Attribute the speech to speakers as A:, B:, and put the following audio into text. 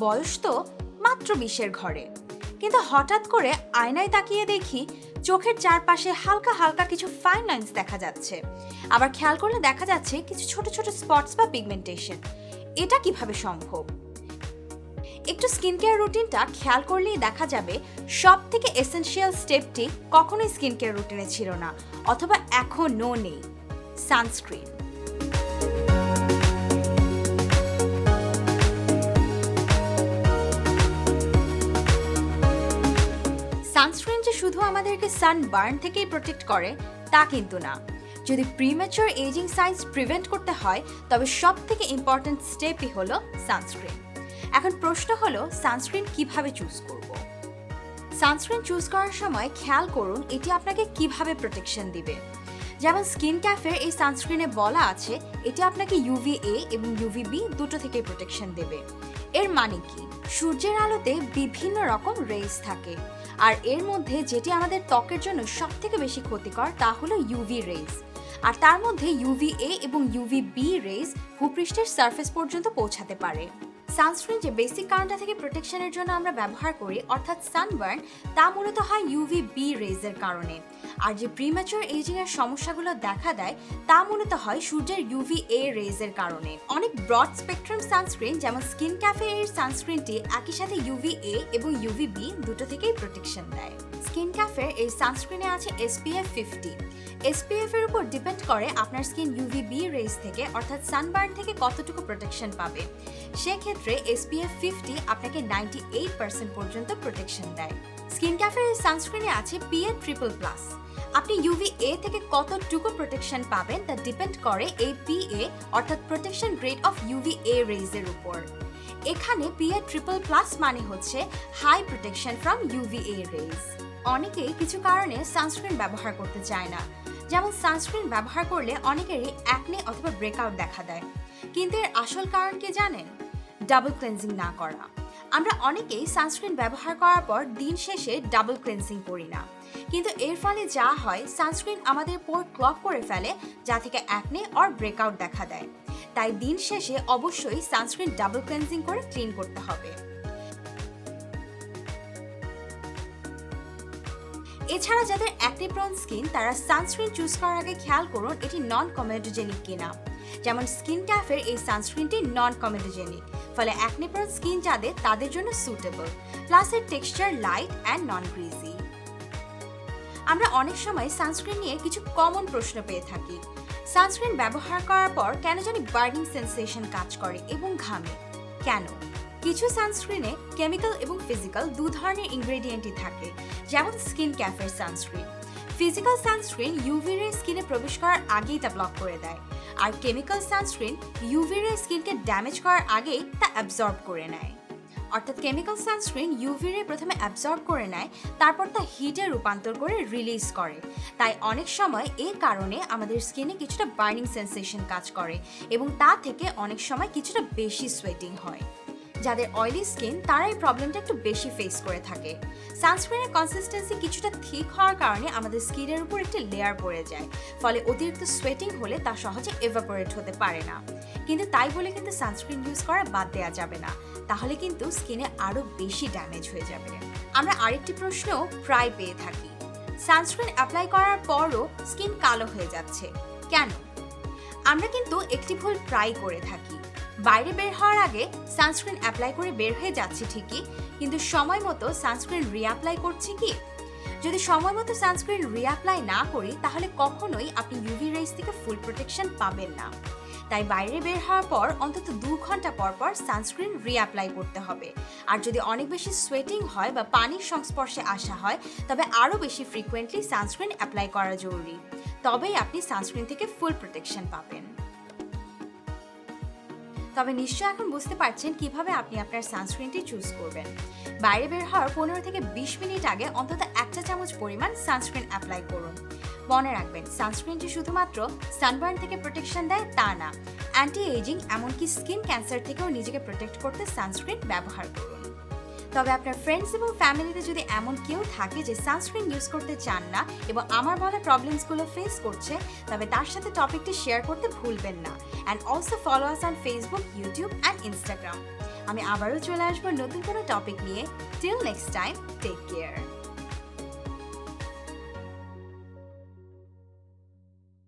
A: বয়স তো মাত্র 20-এর ঘরে, কিন্তু হঠাৎ করে আয়নায় তাকিয়ে দেখি চোখের চারপাশে হালকা হালকা কিছু ফাইন লাইন্স দেখা যাচ্ছে। আবার খেয়াল করলে দেখা যাচ্ছে কিছু ছোট ছোট স্পটস বা পিগমেন্টেশন। এটা কিভাবে সম্ভব? একটু স্কিন কেয়ার রুটিনটা খেয়াল করলেই দেখা যাবে সব থেকে এসেনশিয়াল স্টেপটি কখনোই স্কিন কেয়ার রুটিনে ছিল না, অথবা এখনও নেই: সানস্ক্রিন। সানস্ক্রিন যে শুধু আমাদেরকে সানবার্ন থেকেই প্রোটেক্ট করে তা কিন্তু না। যদি প্রিম্যাচুর এজিং সাইন্স প্রিভেন্ট করতে হয় তবে সব থেকে ইম্পর্ট্যান্ট স্টেপই হলো সানস্ক্রিন। এখন প্রশ্ন হলো, সানস্ক্রিন কিভাবে চুজ করব? সানস্ক্রিন চুজ করার সময় খেয়াল করুন এটি আপনাকে কিভাবে প্রোটেকশন দিবে। যেমন স্কিন ক্যাফের এই সানস্ক্রিনে বলা আছে এটি আপনাকে UVA এবং UVB দুটো থেকে প্রোটেকশন দেবে। এর মানে কি? সূর্যের আলোতে বিভিন্ন রকম রেজ থাকে, আর এর মধ্যে যেটি আমাদের ত্বকের জন্য সব থেকে বেশি ক্ষতিকর তা হলো UV রেজ। আর তার মধ্যে UVA এবং UVB রেজ ভূপৃষ্ঠের সারফেস পর্যন্ত পৌঁছাতে পারে। সানস্ক্রিন যে বেসিক কারণটা থেকে প্রোটেকশনের জন্য আমরা ব্যবহার করি, অর্থাৎ সানবার্ন, তা মূলত হয় UVB রেজের কারণে। আর যে প্রিম্যাচুর এজিং এর সমস্যাগুলো দেখা দেয় তা মূলত হয় সূর্যের UVA রেজের কারণে। অনেক ব্রড স্পেকট্রাম সানস্ক্রিন যেমন স্কিন ক্যাফে এর সানস্ক্রিনটি একই সাথে UVA এবং UVB দুটো থেকেই প্রোটেকশন দেয়। স্কিন ক্যাফের এই সানস্ক্রিনে আছে SPF 50। SPF এর উপর ডিপেন্ড করে আপনার স্কিন UVB রেজ থেকে অর্থাৎ সানবার্ন থেকে কতটুকু প্রোটেকশন পাবে। সেক্ষেত্রে SPF 50 আপনাকে 98% পর্যন্ত প্রোটেকশন দেয়। স্কিন ক্যাফের এই সানস্ক্রিনে আছে PA++। আপনি UVA থেকে কতটুকু প্রোটেকশন পাবেন তা ডিপেন্ড করে এই PA অর্থাৎ প্রোটেকশন গ্রেড অফ UVA রেজের উপর। এখানে PA++ মানে হচ্ছে high protection from UVA rays. অনেকেই কিছু কারণে সানস্ক্রিন ব্যবহার করতে চায় না। যেমন সানস্ক্রিন ব্যবহার করলে অনেকেরই অ্যাকনে অথবা ব্রেকআউট দেখা দেয়, কিন্তু এর আসল কারণ কি জানেন? ডাবল ক্লেনজিং না করা। আমরা অনেকেই সানস্ক্রিন ব্যবহার করার পর দিন শেষে ডাবল ক্লেনজিং করি না, কিন্তু এর ফলে যা হয় সানস্ক্রিন আমাদের পোর ক্লগ করে ফেলে, যা থেকে অ্যাকনে অর ব্রেকআউট দেখা দেয়। তাই দিন শেষে অবশ্যই সানস্ক্রিন ডাবল ক্লেনজিং করে ক্লিন করতে হবে। এছাড়া যাদের অ্যাকনে প্রোন স্কিন তারা সানস্ক্রিন চুজ করার আগে খেয়াল করুন এটি নন কমেডোজেনিক কিনা। যেমন স্কিন ক্যাফের এই সানস্ক্রিনটি নন কমেডোজেনিক, ফলে অ্যাকনে প্রোন স্কিন যাদের তাদের জন্য সুটেবল, প্লাস এর texture light and non greasy. আমরা অনেক সময় সানস্ক্রিন নিয়ে কিছু কমন প্রশ্ন পেয়ে থাকি। সানস্ক্রিন ব্যবহার করার পর কেন জানি বার্নিং সেন্সেশন কাজ করে এবং ঘামে কেন? কিছু সানস্ক্রিনে কেমিক্যাল এবং ফিজিক্যাল দু ধরনের ইনগ্রেডিয়েন্টই থাকে। যেমন স্কিন ক্যাফের sunscreen, physical sunscreen UV ray স্কিনে প্রবেশ করার আগেই তা ব্লক করে দেয়, আর কেমিক্যাল সানস্ক্রিন ইউভি রে স্কিনকে ড্যামেজ করার আগেই তা অ্যাবজর্ব করে নেয়। অর্থাৎ কেমিক্যাল সানস্ক্রিন ইউভি রে প্রথমে অ্যাবজর্ব করে নেয়, তারপর তা হিটে রূপান্তর করে রিলিজ করে। তাই অনেক সময় এই কারণে আমাদের স্কিনে কিছুটা বার্নিং সেন্সেশন কাজ করে এবং তা থেকে অনেক সময় কিছুটা বেশি সোয়েটিং হয়। যাদের অয়েলি স্কিন তারা এই প্রবলেমটা একটু বেশি ফেস করে থাকে। সানস্ক্রিনের কনসিস্টেন্সি কিছুটা ঠিক হওয়ার কারণে আমাদের স্কিনের উপর একটি লেয়ার পড়ে যায়, ফলে অতিরিক্ত সোয়েটিং হলে তা সহজে এভাপোরেট হতে পারে না। কিন্তু তাই বলে কিন্তু সানস্ক্রিন ইউজ করা বাদ দেওয়া যাবে না, তাহলে কিন্তু স্কিনে আরও বেশি ড্যামেজ হয়ে যাবে। আমরা আরেকটি প্রশ্ন প্রায় পেয়ে থাকি, সানস্ক্রিন অ্যাপ্লাই করার পরও স্কিন কালো হয়ে যাচ্ছে কেন? আমরা কিন্তু একটি ভুল প্রায় করে থাকি। বাইরে বের হওয়ার আগে সানস্ক্রিন অ্যাপ্লাই করে বের হয়ে যাচ্ছি ঠিকই, কিন্তু সময় মতো সানস্ক্রিন রিঅ্যাপ্লাই করছি কি? যদি সময় মতো সানস্ক্রিন রিঅ্যাপ্লাই না করি তাহলে কখনোই আপনি ইউভি রেজ থেকে ফুল প্রোটেকশন পাবেন না। তাই বাইরে বের হওয়ার পর অন্তত 2 ঘন্টা পর পর সানস্ক্রিন রিঅ্যাপ্লাই করতে হবে। আর যদি অনেক বেশি সোয়েটিং হয় বা পানির সংস্পর্শে আসা হয় তবে আরও বেশি ফ্রিকোয়েন্টলি সানস্ক্রিন অ্যাপ্লাই করা জরুরি, তবেই আপনি সানস্ক্রিন থেকে ফুল প্রোটেকশন পাবেন। তবে নিশ্চয়ই এখন বুঝতে পারছেন কিভাবে আপনি আপনার সানস্ক্রিনটি চুজ করবেন। বাইরে বের হওয়ার 15 থেকে 20 মিনিট আগে অন্তত 1 চা চামচ পরিমাণ সানস্ক্রিন অ্যাপ্লাই করুন। মনে রাখবেন, সানস্ক্রিনটি শুধুমাত্র সানবার্ন থেকে প্রোটেকশন দেয় তা না, অ্যান্টি এজিং এমনকি স্কিন ক্যান্সার থেকেও নিজেকে প্রোটেক্ট করতে সানস্ক্রিন ব্যবহার করুন। তবে আপনার ফ্রেন্ডস এবং ফ্যামিলিতে যদি এমন কেউ থাকে যে সানস্ক্রিন ইউজ করতে চান না এবং আমার বলা প্রবলেমসগুলো ফেস করছে, তবে তার সাথে টপিকটি শেয়ার করতে ভুলবেন না। And also follow us on Facebook, YouTube and Instagram. আমি আবারও চলে আসবো নতুন কোনো টপিক নিয়ে। Till next time, take care.